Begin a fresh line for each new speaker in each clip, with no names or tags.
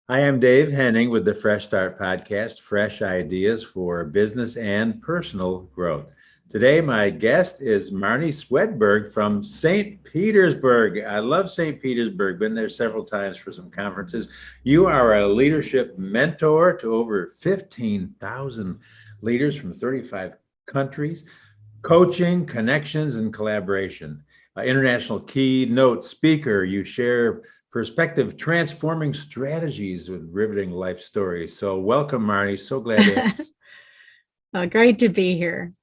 I am Dave Henning with the Fresh Start Podcast, fresh ideas for business and personal growth. Today, my guest is Marnie Swedberg from St. Petersburg. I love St. Petersburg, been there several times for some conferences. You are a leadership mentor to over 15,000 leaders from 35 countries, coaching, connections, and collaboration. International keynote speaker, you share perspective transforming strategies with riveting life stories. So welcome, Marnie. So glad to have
Great to be here.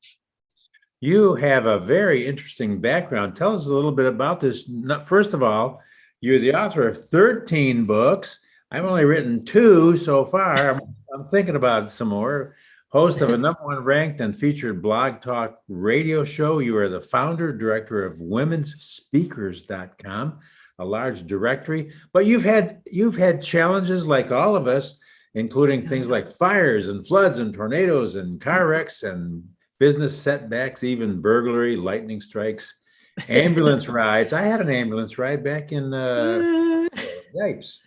you. Have a very interesting background. Tell us a little bit about this. First of all, you're the author of 13 books. I've only written two so far. I'm thinking about some more. Host of a #1 ranked and featured blog talk radio show. You are the founder, director of womensspeakers.com, a large directory, but you've had challenges like all of us, including things like fires and floods and tornadoes and car wrecks and business setbacks, even burglary, lightning strikes, ambulance rides. I had an ambulance ride back in yipes.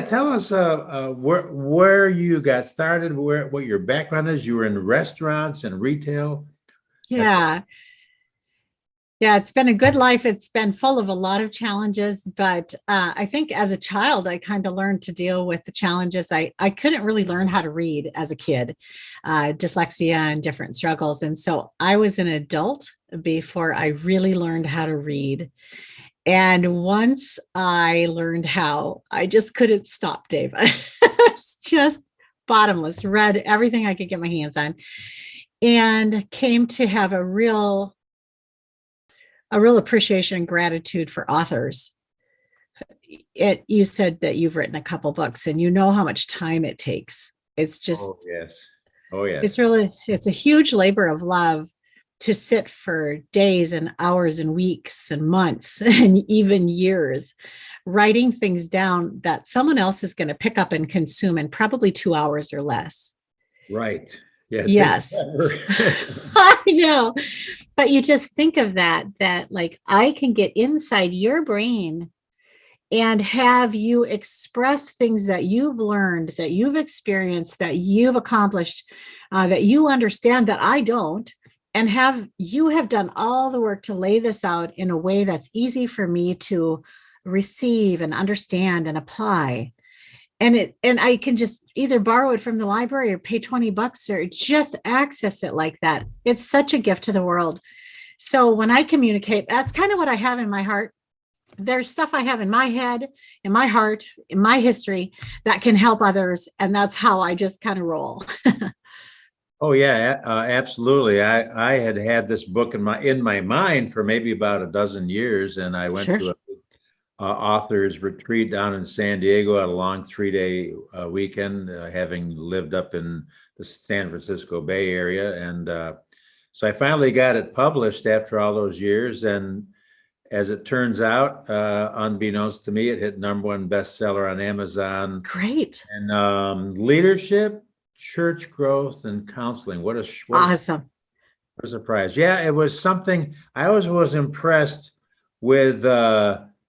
Tell us where you got started, what your background is. You were in restaurants and retail.
Yeah. Yeah, it's been a good life. It's been full of a lot of challenges, but I think as a child, I kind of learned to deal with the challenges. I couldn't really learn how to read as a kid, dyslexia and different struggles. And so I was an adult before I really learned how to read. And once I learned how, I just couldn't stop, Dave. It's just bottomless, read everything I could get my hands on, and came to have a real appreciation and gratitude for authors. You said that you've written a couple books and you know how much time it takes. It's just,
oh yes.
It's a huge labor of love to sit for days and hours and weeks and months and even years writing things down that someone else is going to pick up and consume in probably 2 hours or less.
Right. Yeah.
Yes. I know. But you just think of that like I can get inside your brain and have you express things that you've learned, that you've experienced, that you've accomplished, that you understand that I don't, and you have done all the work to lay this out in a way that's easy for me to receive and understand and apply. And I can just either borrow it from the library or pay $20 or just access it like that. It's such a gift to the world. So when I communicate, that's kind of what I have in my heart. There's stuff I have in my head, in my heart, in my history that can help others. And that's how I just kind of roll.
Oh yeah, absolutely. I had this book in my mind for maybe about a dozen years, and I went to a author's retreat down in San Diego, had a long 3-day weekend, having lived up in the San Francisco Bay Area, and so I finally got it published after all those years. And as it turns out, unbeknownst to me, it hit #1 bestseller on Amazon.
Great.
And leadership, church growth, and counseling.
Awesome.
What a surprise. Yeah, it was something. I always was impressed with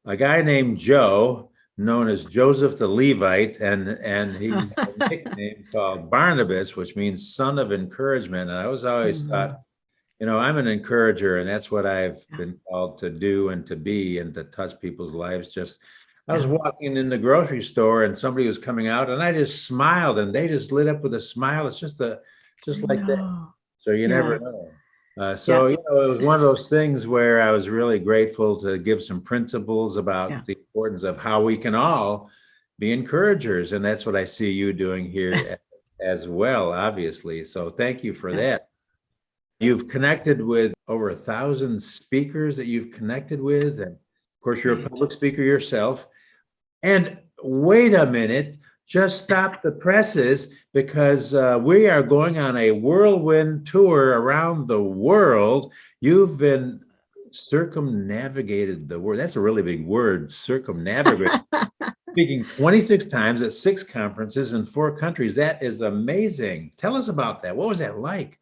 a guy named Joe, known as Joseph the Levite, and he had a nickname called Barnabas, which means son of encouragement. And I was always thought, I'm an encourager, and that's what I've been called to do and to be and to touch people's lives. I was walking in the grocery store and somebody was coming out and I just smiled and they just lit up with a smile. It's just like that. So you never know. It was one of those things where I was really grateful to give some principles about the importance of how we can all be encouragers. And that's what I see you doing here as well, obviously. So thank you for that. You've connected with over 1,000 speakers that you've connected with. And of course, you're a public speaker yourself. And wait a minute, just stop the presses, because we are going on a whirlwind tour around the world. You've been circumnavigated the world. That's a really big word, circumnavigate. Speaking 26 times at 6 conferences in 4 countries. That is amazing. Tell us about that. What was that like?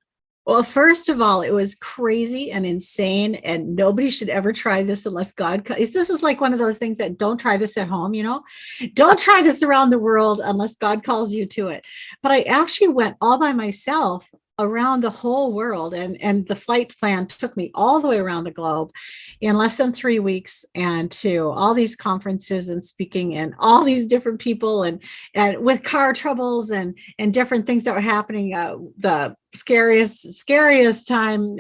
Well, first of all, it was crazy and insane, and nobody should ever try this unless God. This is like one of those things that don't try this at home, don't try this around the world unless God calls you to it. But I actually went all by myself around the whole world, and the flight plan took me all the way around the globe in less than 3 weeks, and to all these conferences and speaking and all these different people, and with car troubles and different things that were happening. The scariest time,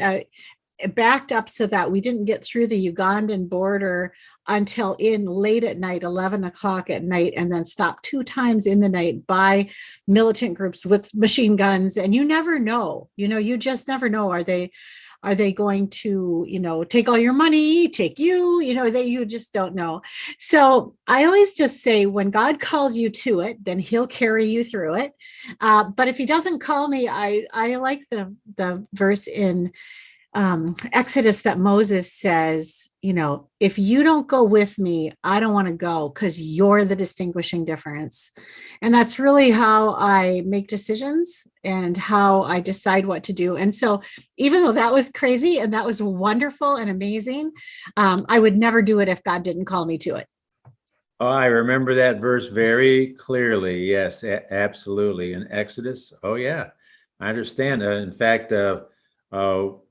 backed up so that we didn't get through the Ugandan border until in late at night, 11 o'clock at night, and then stopped 2 times in the night by militant groups with machine guns. And you never know, you just never know. Are they going to, take all your money, take you, you just don't know. So I always just say, when God calls you to it, then he'll carry you through it. But if he doesn't call me, I like the verse in Exodus that Moses says, if you don't go with me, I don't want to go, because you're the distinguishing difference. And that's really how I make decisions and how I decide what to do. And so even though that was crazy and that was wonderful and amazing, I would never do it if God didn't call me to it.
Oh, I remember that verse very clearly. Yes, absolutely. In Exodus. Oh, yeah, I understand. In fact,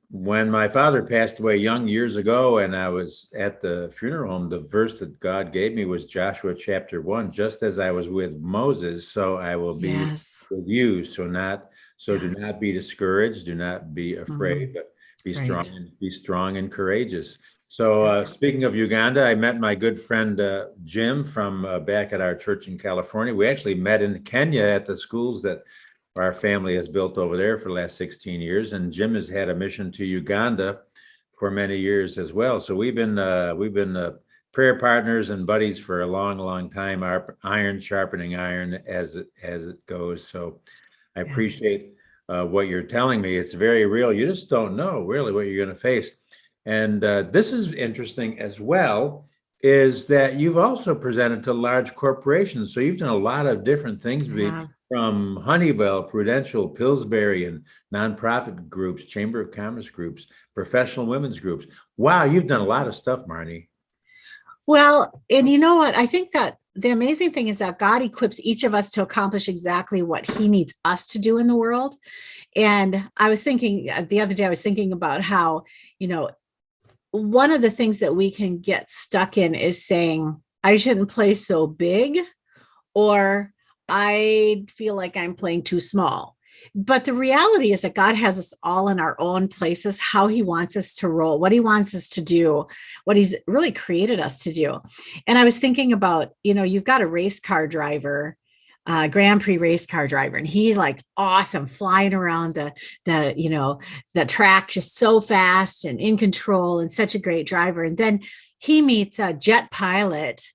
when my father passed away young years ago, and I was at the funeral home, the verse that God gave me was Joshua chapter 1. Just as I was with Moses, so I will be with you. So do not be discouraged, do not be afraid, but be strong and courageous. So speaking of Uganda, I met my good friend Jim from back at our church in California. We actually met in Kenya at the schools that our family has built over there for the last 16 years. And Jim has had a mission to Uganda for many years as well. So we've been prayer partners and buddies for a long, long time, our iron sharpening iron as it goes. So I appreciate what you're telling me. It's very real. You just don't know really what you're going to face. And this is interesting as well, is that you've also presented to large corporations. So you've done a lot of different things. From Honeywell, Prudential, Pillsbury, and nonprofit groups, Chamber of Commerce groups, professional women's groups. Wow, you've done a lot of stuff, Marnie.
Well, and you know what? I think that the amazing thing is that God equips each of us to accomplish exactly what he needs us to do in the world. And I was thinking the other day, I was thinking about how, one of the things that we can get stuck in is saying, I shouldn't play so big, or I feel like I'm playing too small. But the reality is that God has us all in our own places, how he wants us to roll, what he wants us to do, what he's really created us to do. And I was thinking about, you've got a race car driver, Grand Prix race car driver, and he's like awesome, flying around the track just so fast and in control, and such a great driver. And then he meets a jet pilot,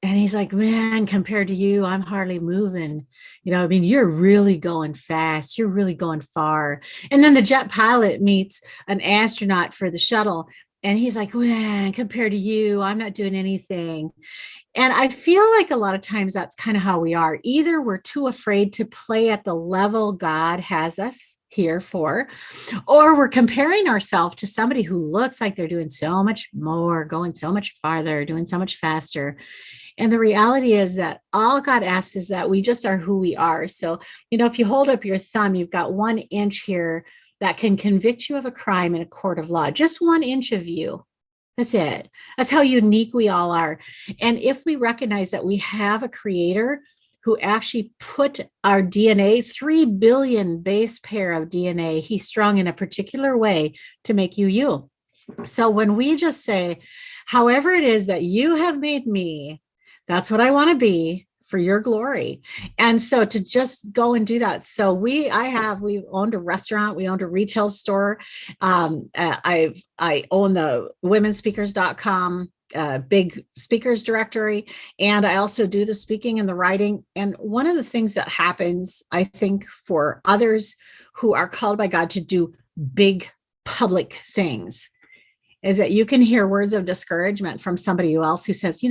and he's like, man, compared to you, I'm hardly moving. You're really going fast. You're really going far. And then the jet pilot meets an astronaut for the shuttle, and he's like, man, compared to you, I'm not doing anything. And I feel like a lot of times that's kind of how we are. Either we're too afraid to play at the level God has us here for, or we're comparing ourselves to somebody who looks like they're doing so much more, going so much farther, doing so much faster. And the reality is that all God asks is that we just are who we are. So, if you hold up your thumb, you've got 1 inch here that can convict you of a crime in a court of law, just 1 inch of you. That's it. That's how unique we all are. And if we recognize that we have a creator who actually put our DNA, 3 billion base pair of DNA, he strung in a particular way to make you. So when we just say, however it is that you have made me, that's what I want to be for your glory. And so to just go and do that. So we owned a restaurant, we owned a retail store. I own the womenspeakers.com big speakers directory. And I also do the speaking and the writing. And one of the things that happens, I think, for others who are called by God to do big public things is that you can hear words of discouragement from somebody else who says,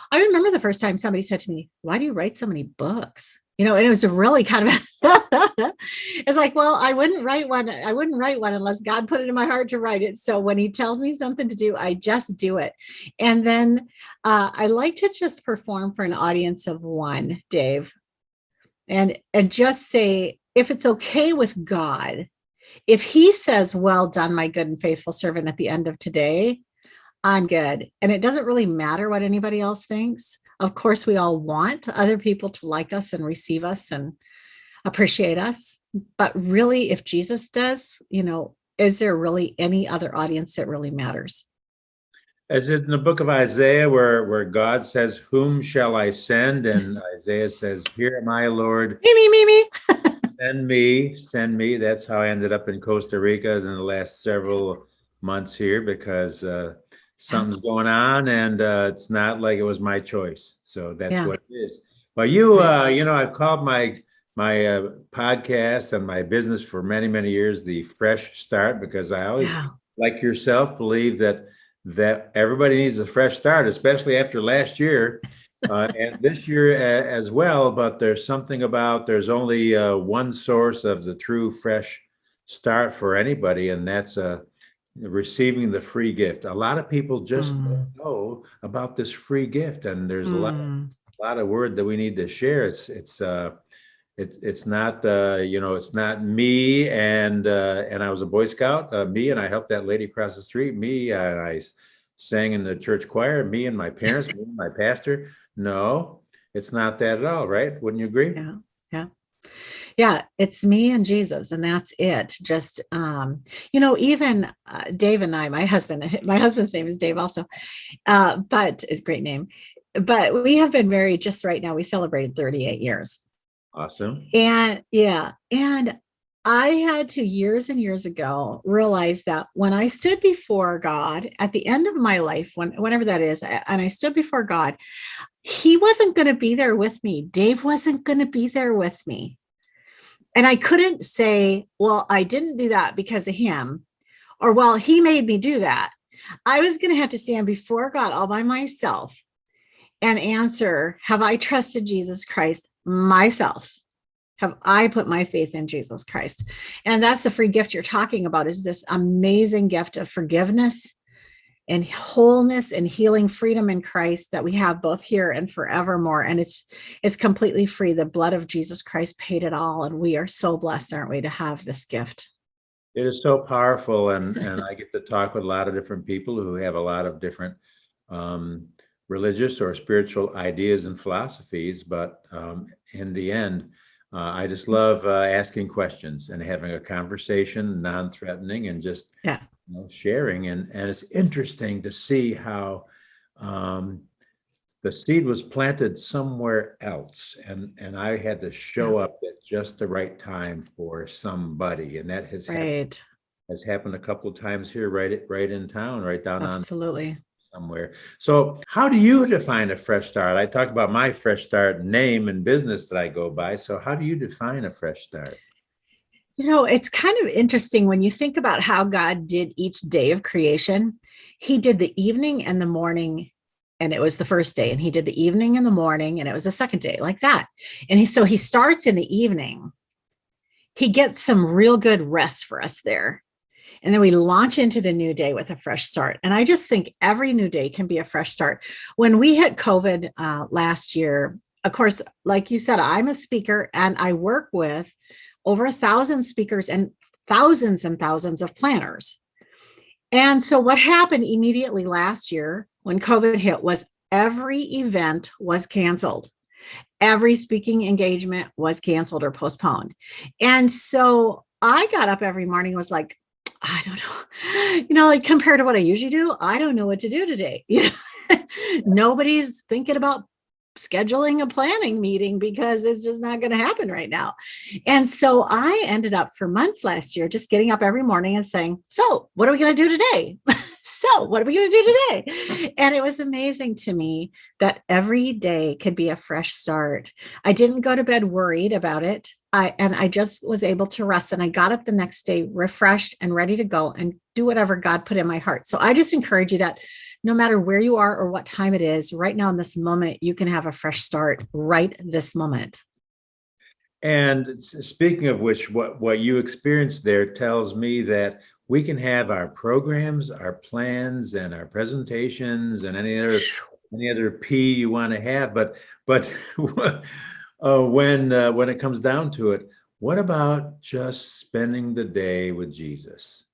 I remember the first time somebody said to me, why do you write so many books? and it was really kind of, it's like, well, I wouldn't write one unless God put it in my heart to write it. So when he tells me something to do, I just do it. And then I like to just perform for an audience of one, Dave, and just say, if it's okay with God, if he says, well done, my good and faithful servant, at the end of today, I'm good. And it doesn't really matter what anybody else thinks. Of course, we all want other people to like us and receive us and appreciate us. But really, if Jesus does, is there really any other audience that really matters?
Is it in the book of Isaiah where God says, whom shall I send? And Isaiah says, here am I, Lord.
Me.
Send me. That's how I ended up in Costa Rica in the last several months here, because something's going on, and it's not like it was my choice. So that's what it is. Well, I've called my podcast and my business for many, many years the Fresh Start, because I always, like yourself, believe that everybody needs a fresh start, especially after last year and this year as well. But there's only one source of the true fresh start for anybody, and that's receiving the free gift. A lot of people just don't know about this free gift, and there's a lot of word that we need to share. It's not it's not me and I was a Boy Scout, me and I helped that lady across the street, me and I sang in the church choir, me and my parents, me and my pastor. No, it's not that at all, right? Wouldn't you agree?
Yeah, it's me and Jesus, and that's it. Just even Dave and I, my husband's name is Dave also, but it's a great name. But we have been married just right now. We celebrated 38 years.
Awesome.
And I had to, years and years ago, realize that when I stood before God at the end of my life, whenever that is, and I stood before God, he wasn't going to be there with me. Dave wasn't going to be there with me. And I couldn't say, well, I didn't do that because of him, or, well, he made me do that. I was going to have to stand before God all by myself and answer, have I trusted Jesus Christ myself? Have I put my faith in Jesus Christ? And that's the free gift you're talking about, is this amazing gift of forgiveness and wholeness and healing, freedom in Christ that we have both here and forevermore. And it's completely free. The blood of Jesus Christ paid it all. And we are so blessed, aren't we, to have this gift?
It is so powerful. And I get to talk with a lot of different people who have a lot of different religious or spiritual ideas and philosophies. But in the end, I just love asking questions and having a conversation, non-threatening, and just sharing. And it's interesting to see how the seed was planted somewhere else, and I had to show up at just the right time for somebody, and that has happened a couple of times here, right in town, right down
Absolutely.
somewhere. So how do you define a fresh start? I talked about my fresh start name and business that I go by. So how do you define a fresh start?
It's kind of interesting when you think about how God did each day of creation. He did the evening and the morning, and it was the first day, and he did the evening and the morning, and it was the second day, like that. And he starts in the evening. He gets some real good rest for us there. And then we launch into the new day with a fresh start. And I just think every new day can be a fresh start. When we hit COVID last year, of course, like you said, I'm a speaker and I work with over 1,000 speakers and thousands of planners. And so what happened immediately last year when COVID hit was every event was canceled. Every speaking engagement was canceled or postponed. And so I got up every morning and was like, I don't know, like compared to what I usually do, I don't know what to do today. Nobody's thinking about scheduling a planning meeting because it's just not going to happen right now. And so I ended up for months last year just getting up every morning and saying, so what are we going to do today? So what are we going to do today? And it was amazing to me that every day could be a fresh start. I didn't go to bed worried about it. I just was able to rest, and I got up the next day refreshed and ready to go and do whatever God put in my heart. So I just encourage you that no matter where you are or what time it is, right now in this moment, you can have a fresh start right this moment.
And speaking of which, what you experienced there tells me that we can have our programs, our plans, and our presentations, and any other P you want to have, but when it comes down to it, what about just spending the day with Jesus?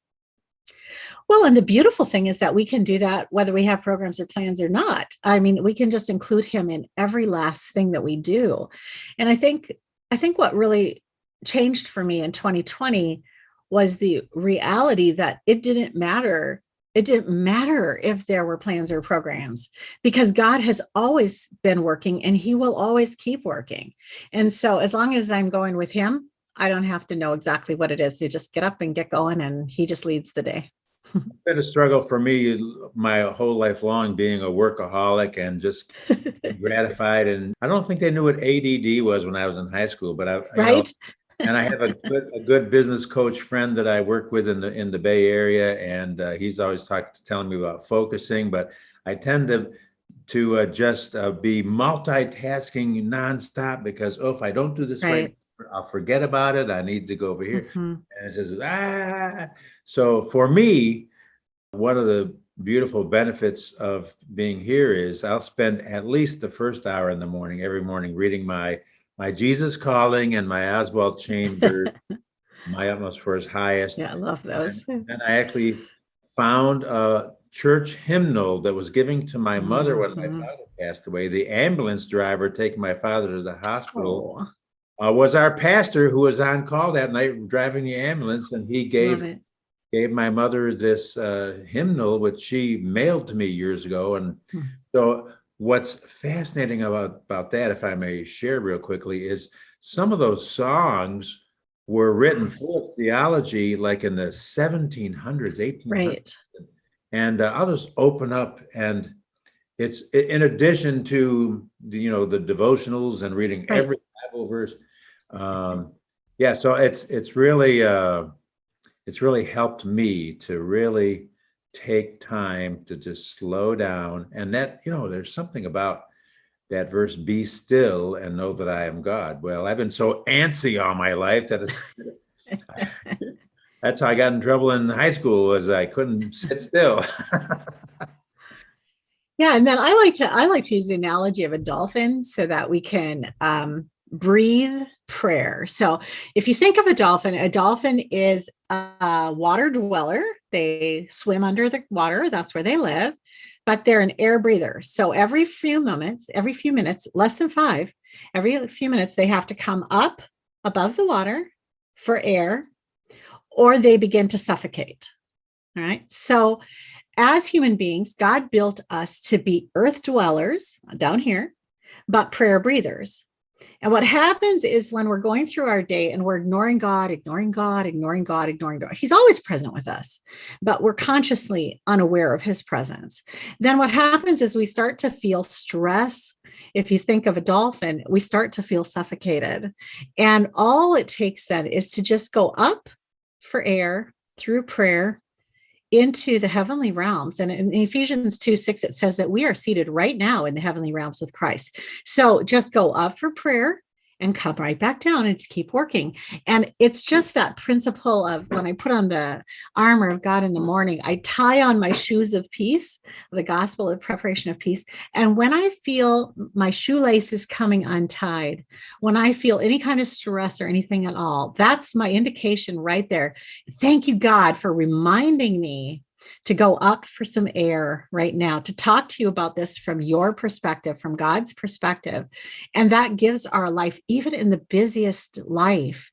Well, and the beautiful thing is that we can do that whether we have programs or plans or not. I mean, we can just include him in every last thing that we do. And I think what really changed for me in 2020 was the reality that it didn't matter. It didn't matter if there were plans or programs, because God has always been working and he will always keep working. And so as long as I'm going with him, I don't have to know exactly what it is. You just get up and get going, and he just leads the day.
Been a struggle for me my whole life long, being a workaholic and just gratified. And I don't think they knew what ADD was when I was in high school, but
Right?
and I have a good business coach friend that I work with in the Bay Area, and he's always telling me about focusing. But I tend to just be multitasking nonstop because if I don't do this right, I'll forget about it. I need to go over here,
Mhm.
and it says. So for me, one of the beautiful benefits of being here is I'll spend at least the first hour in the morning, every morning, reading my Jesus Calling and my Oswald Chambers, My Utmost for His Highest.
Yeah, I love those.
And I actually found a church hymnal that was given to my mother when my father passed away. The ambulance driver taking my father to the hospital was our pastor, who was on call that night driving the ambulance, and he gave my mother this hymnal, which she mailed to me years ago. And so what's fascinating about that, if I may share real quickly, is some of those songs were written for theology like in the 1700s, 1800s.
Right.
And I'll just open up, and it's in addition to the devotionals and reading every Bible verse. So it's really helped me to really take time to just slow down. And that, there's something about that verse, be still and know that I am God. Well, I've been so antsy all my life that that's how I got in trouble in high school, was I couldn't sit still.
Yeah, and then I like to use the analogy of a dolphin so that we can breathe prayer. So if you think of a dolphin is a water dweller. They swim under the water. That's where they live, but they're an air breather. So every few minutes, less than 5, every few minutes, they have to come up above the water for air, or they begin to suffocate. All right. So as human beings, God built us to be earth dwellers down here, but prayer breathers. And what happens is when we're going through our day and we're ignoring God, He's always present with us, but we're consciously unaware of his presence. Then what happens is we start to feel stress. If you think of a dolphin, we start to feel suffocated. And all it takes then is to just go up for air through prayer into the heavenly realms. And in Ephesians 2:6, it says that we are seated right now in the heavenly realms with Christ. So just go up for prayer and come right back down and keep working. And it's just that principle of when I put on the armor of God in the morning, I tie on my shoes of peace, the gospel of preparation of peace. And when I feel my shoelaces coming untied, when I feel any kind of stress or anything at all, that's my indication right there. Thank you, God, for reminding me to go up for some air right now, to talk to you about this from your perspective, from God's perspective. And that gives our life, even in the busiest life,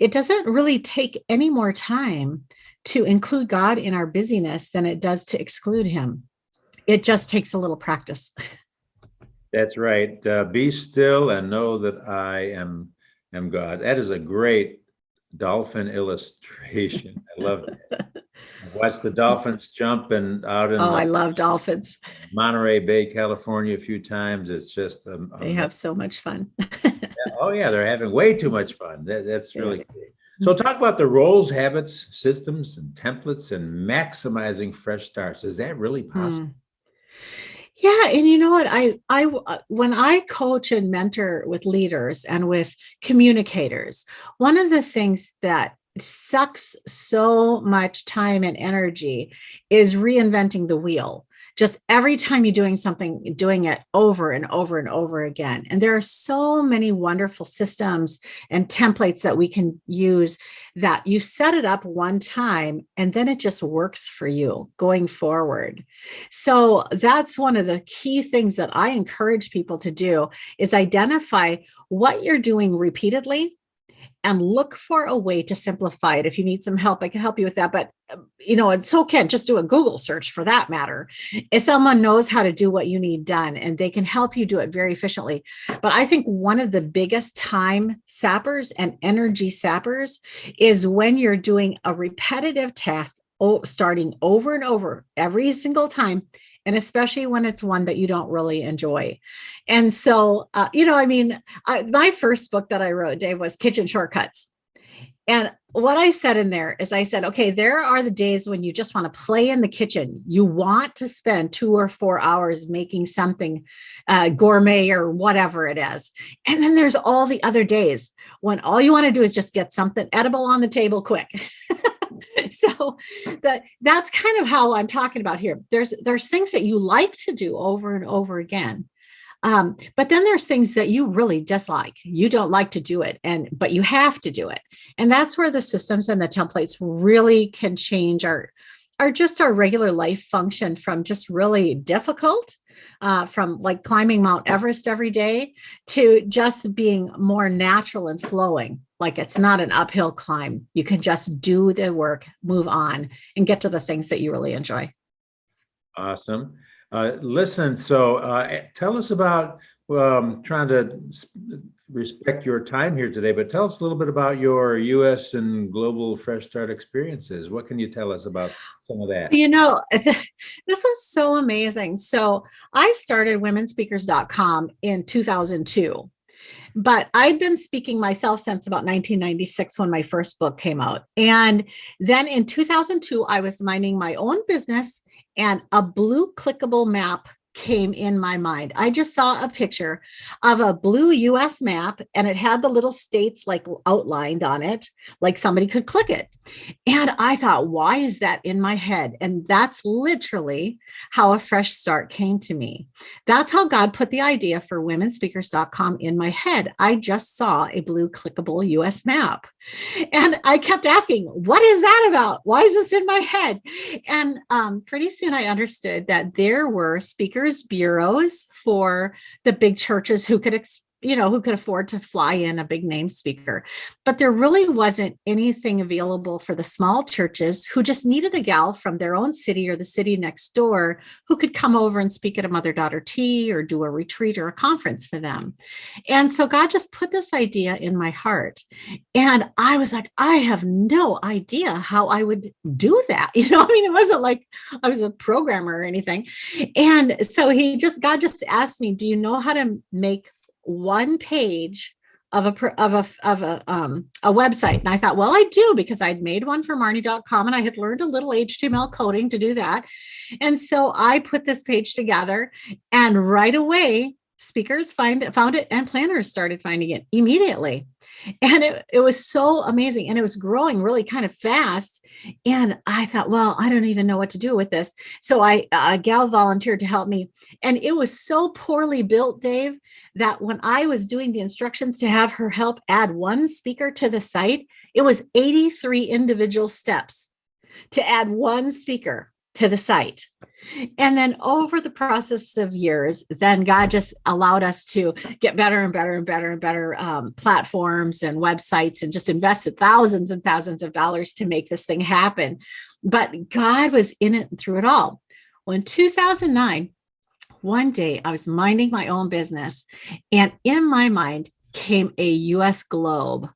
it doesn't really take any more time to include God in our busyness than it does to exclude him. It just takes a little practice.
That's right. Be still and know that I am God. That is a great dolphin illustration. I love it. I've watched the dolphins jump out in
I love dolphins.
Monterey Bay, California a few times. It's just
they have so much fun.
They're having way too much fun. That's really cool. So talk about the roles, habits, systems, and templates, and maximizing fresh starts. Is that really possible?
Yeah, and you know what? When I coach and mentor with leaders and with communicators, one of the things that sucks so much time and energy is reinventing the wheel. Just every time you're doing something, doing it over and over and over again. And there are so many wonderful systems and templates that we can use that you set it up one time and then it just works for you going forward. So that's one of the key things that I encourage people to do is identify what you're doing repeatedly and look for a way to simplify it. If you need some help, I can help you with that. But, and so can just do a Google search for that matter. If someone knows how to do what you need done and they can help you do it very efficiently. But I think one of the biggest time sappers and energy sappers is when you're doing a repetitive task, starting over and over every single time. And especially when it's one that you don't really enjoy. And so, my first book that I wrote, Dave, was Kitchen Shortcuts. And what I said in there is I said, okay, there are the days when you just want to play in the kitchen. You want to spend 2 or 4 hours making something gourmet or whatever it is. And then there's all the other days when all you want to do is just get something edible on the table quick. So that's kind of how I'm talking about here. There's things that you like to do over and over again. But then there's things that you really dislike. You don't like to do it, but you have to do it. And that's where the systems and the templates really can change our regular life function from just really difficult, from like climbing Mount Everest every day to just being more natural and flowing. Like it's not an uphill climb. You can just do the work, move on, and get to the things that you really enjoy.
Awesome. Listen, so tell us about, trying to respect your time here today, but tell us a little bit about your U.S. and global Fresh Start experiences. What can you tell us about some of that?
This was so amazing. So I started womenspeakers.com in 2002. But I'd been speaking myself since about 1996 when my first book came out. And then in 2002, I was minding my own business and a blue clickable map came in my mind. I just saw a picture of a blue US map and it had the little states like outlined on it, like somebody could click it. And I thought, why is that in my head? And that's literally how a fresh start came to me. That's how God put the idea for womenspeakers.com in my head. I just saw a blue clickable US map. And I kept asking, what is that about? Why is this in my head? And pretty soon I understood that there were speakers bureaus for the big churches who could afford to fly in a big name speaker. But there really wasn't anything available for the small churches who just needed a gal from their own city or the city next door who could come over and speak at a mother-daughter tea or do a retreat or a conference for them. And so God just put this idea in my heart. And I was like, I have no idea how I would do that. It wasn't like I was a programmer or anything. And so God just asked me, do you know how to make one page of a website? And I thought, well, I do, because I'd made one for Marnie.com and I had learned a little HTML coding to do that. And so I put this page together and right away, speakers found it and planners started finding it immediately. And it was so amazing. And it was growing really kind of fast. And I thought, well, I don't even know what to do with this. So a gal volunteered to help me. And it was so poorly built, Dave, that when I was doing the instructions to have her help add one speaker to the site, it was 83 individual steps to add one speaker to the site. And then over the process of years, then God just allowed us to get better and better and better and better platforms and websites, and just invested thousands and thousands of dollars to make this thing happen. But God was in it through it all. Well, in 2009, one day I was minding my own business, and in my mind came a US globe,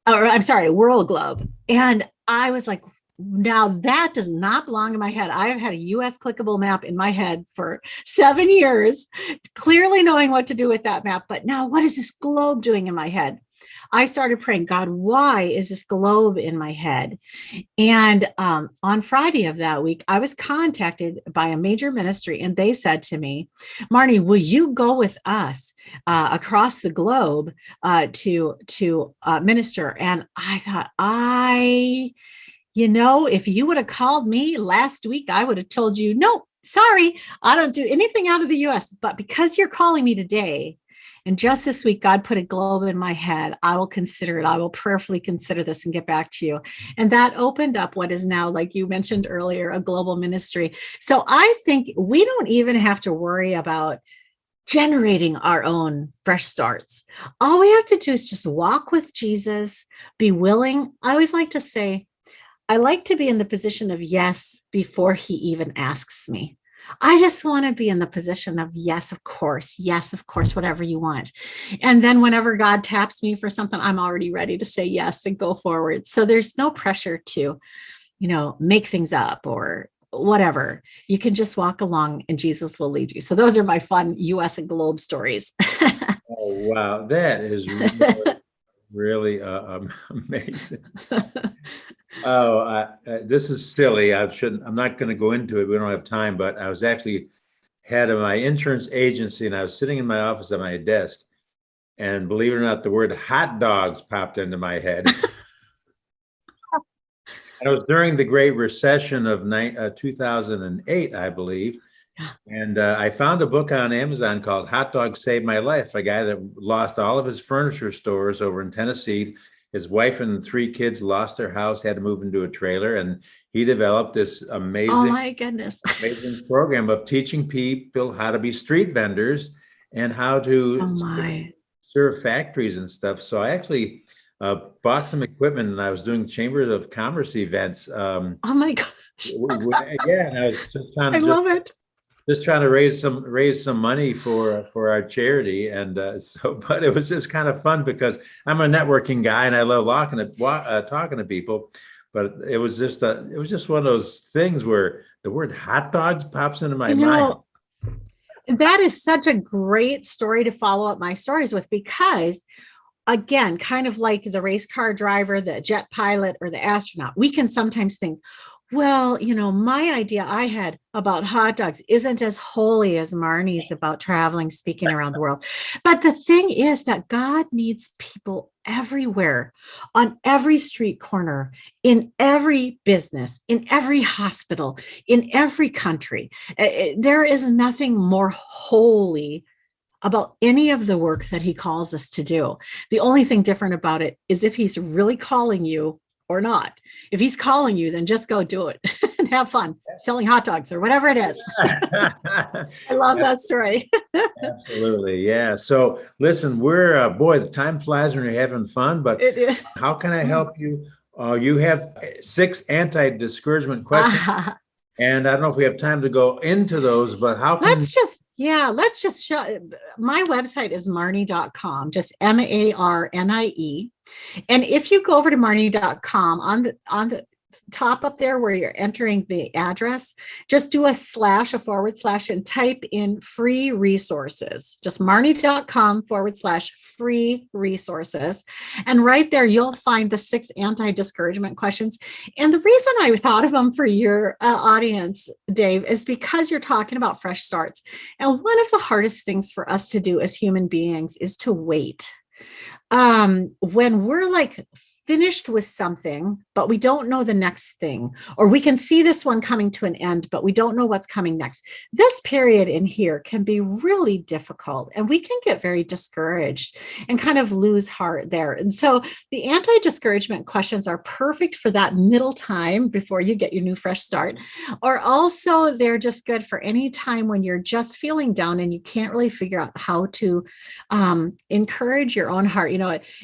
a world globe. And I was like, now that does not belong in my head. I've had a US clickable map in my head for 7 years, clearly knowing what to do with that map. But now what is this globe doing in my head? I started praying, God, why is this globe in my head? And on Friday of that week, I was contacted by a major ministry, and they said to me, Marnie, will you go with us across the globe to minister? And I thought, if you would have called me last week, I would have told you, no, sorry, I don't do anything out of the US. But because you're calling me today, and just this week, God put a globe in my head, I will consider it. I will prayerfully consider this and get back to you. And that opened up what is now, like you mentioned earlier, a global ministry. So I think we don't even have to worry about generating our own fresh starts. All we have to do is just walk with Jesus, be willing. I always like to say, I like to be in the position of yes before he even asks me. I just want to be in the position of yes, of course, whatever you want. And then whenever God taps me for something, I'm already ready to say yes and go forward. So there's no pressure to, make things up or whatever. You can just walk along and Jesus will lead you. So those are my fun US and globe stories.
Oh, wow. That is really amazing. This is silly. I'm not going to go into it. We don't have time, but I was actually head of my insurance agency, and I was sitting in my office at my desk, and believe it or not, the word hot dogs popped into my head. And it was during the Great Recession of 2008, I believe. And I found a book on Amazon called Hot Dogs Saved My Life, a guy that lost all of his furniture stores over in Tennessee. His wife and 3 kids lost their house, had to move into a trailer, and he developed this amazing,
oh my goodness,
amazing program of teaching people how to be street vendors and how to serve factories and stuff. So I actually bought some equipment, and I was doing Chamber of Commerce events.
Oh my gosh.
Yeah, and I was just trying to
love it.
Just trying to raise some money for our charity, and but it was just kind of fun because I'm a networking guy and I love talking to people. But it was just one of those things where the word hot dogs pops into my mind.
That is such a great story to follow up my stories with, because again, kind of like the race car driver, the jet pilot, or the astronaut, we can sometimes think, well, my idea I had about hot dogs isn't as holy as Marnie's about traveling, speaking around the world. But the thing is that God needs people everywhere, on every street corner, in every business, in every hospital, in every country. There is nothing more holy about any of the work that he calls us to do. The only thing different about it is if he's really calling you or not. If he's calling you, then just go do it and have fun selling hot dogs or whatever it is. I love that story.
Absolutely. Yeah. So listen, we're, boy, the time flies when you're having fun, but
it is.
How can I help you? You have 6 anti-discouragement questions. And I don't know if we have time to go into those, but how can
let's just show. My website is marnie.com, just MARNIE. And if you go over to marnie.com, on the top up there where you're entering the address, just do a // and type in free resources, just marnie.com / free resources. And right there, you'll find the 6 anti-discouragement questions. And the reason I thought of them for your audience, Dave, is because you're talking about fresh starts. And one of the hardest things for us to do as human beings is to wait. When we're like finished with something, but we don't know the next thing, or we can see this one coming to an end, but we don't know what's coming next. This period in here can be really difficult, and we can get very discouraged and kind of lose heart there. And so the anti-discouragement questions are perfect for that middle time before you get your new fresh start, or also they're just good for any time when you're just feeling down and you can't really figure out how to encourage your own heart.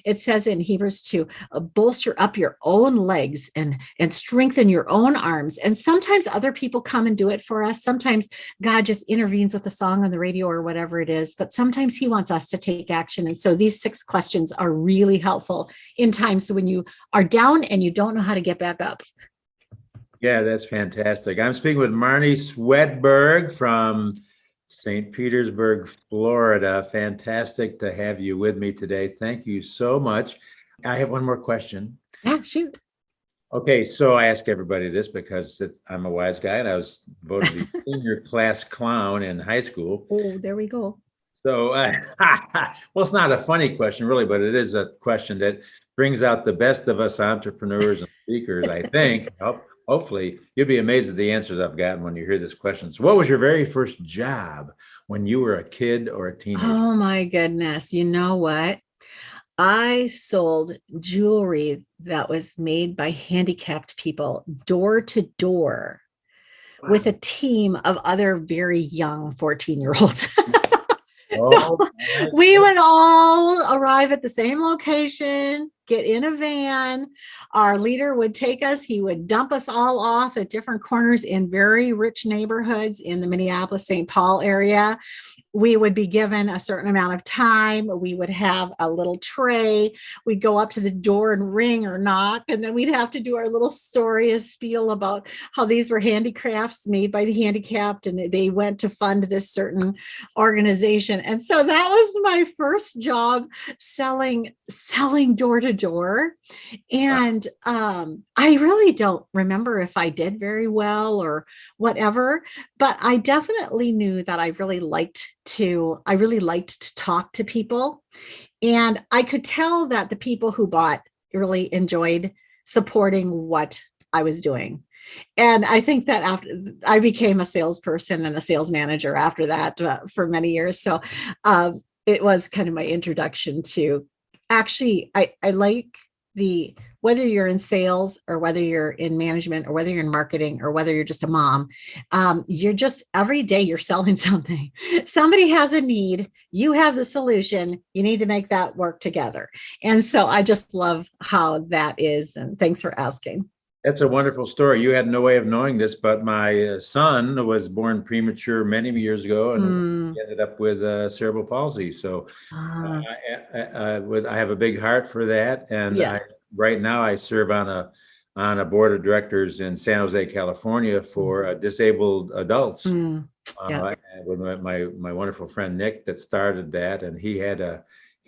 It says in Hebrews 2, bolster up your own legs and strengthen your own arms. And sometimes other people come and do it for us. Sometimes God just intervenes with a song on the radio or whatever it is, but sometimes he wants us to take action. And so these 6 questions are really helpful in times when you are down and you don't know how to get back up.
Yeah, that's fantastic. I'm speaking with Marnie Swedberg from St. Petersburg, Florida. Fantastic to have you with me today. Thank you so much. I have one more question.
Yeah, shoot.
Okay, so I ask everybody this because I'm a wise guy and I was voted the senior class clown in high school.
Oh, there we go.
So, well, it's not a funny question really, but it is a question that brings out the best of us entrepreneurs and speakers, I think. Hopefully, you'll be amazed at the answers I've gotten when you hear this question. So, what was your very first job when you were a kid or a teenager?
Oh my goodness. You know what? I sold jewelry that was made by handicapped people door to door with a team of other very young 14-year-olds.
Oh,
So we would all arrive at the same location, get in a van. Our leader would take us. He would dump us all off at different corners in very rich neighborhoods in the Minneapolis, St. Paul area. We would be given a certain amount of time. We would have a little tray. We'd go up to the door and ring or knock, and then we'd have to do our little story, a spiel about how these were handicrafts made by the handicapped, and they went to fund this certain organization. And so that was my first job, selling door to door. And I really don't remember if I did very well or whatever, but I definitely knew that I really liked to talk to people. And I could tell that the people who bought really enjoyed supporting what I was doing. And I think that after I became a salesperson and a sales manager after that for many years. So it was kind of my introduction to actually, I like whether you're in sales or whether you're in management or whether you're in marketing or whether you're just a mom, you're just every day you're selling something. Somebody has a need, you have the solution, you need to make that work together. And so I just love how that is. And thanks for asking.
that's a wonderful story. You had no way of knowing this, but my son was born premature many years ago and he ended up with cerebral palsy. So I have a big heart for that. And
Yeah.
right now I serve on a board of directors in San Jose, California for disabled adults.
Yeah.
With my wonderful friend Nick that started that, and he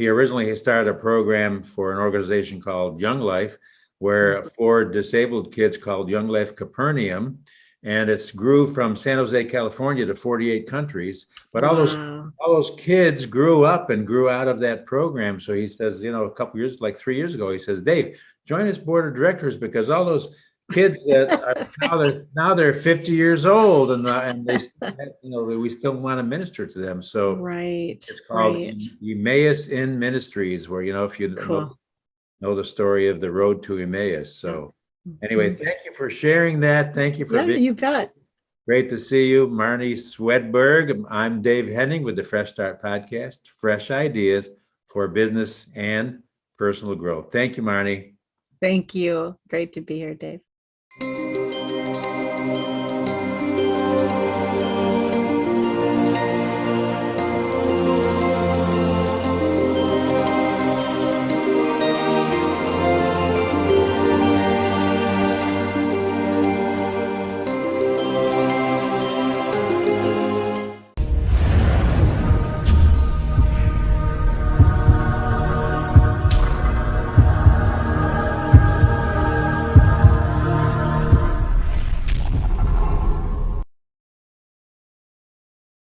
originally started a program for an organization called Young Life, where for disabled kids called Young Life Capernaum, and it's grew from San Jose, California to 48 countries. But all those kids grew up and grew out of that program. So he says, a couple years, like 3 years ago, he says, Dave, join this board of directors because all those kids that are now they're 50 years old and they we still want to minister to them. So it's called Emmaus in Ministries, where if you know the story of the road to Emmaus. So anyway, thank you for sharing that. Thank you for being.
You bet.
Great to see you, Marnie Swedberg. I'm Dave Henning with the Fresh Start Podcast, fresh ideas for business and personal growth. Thank you, Marnie.
Thank you. Great to be here, Dave.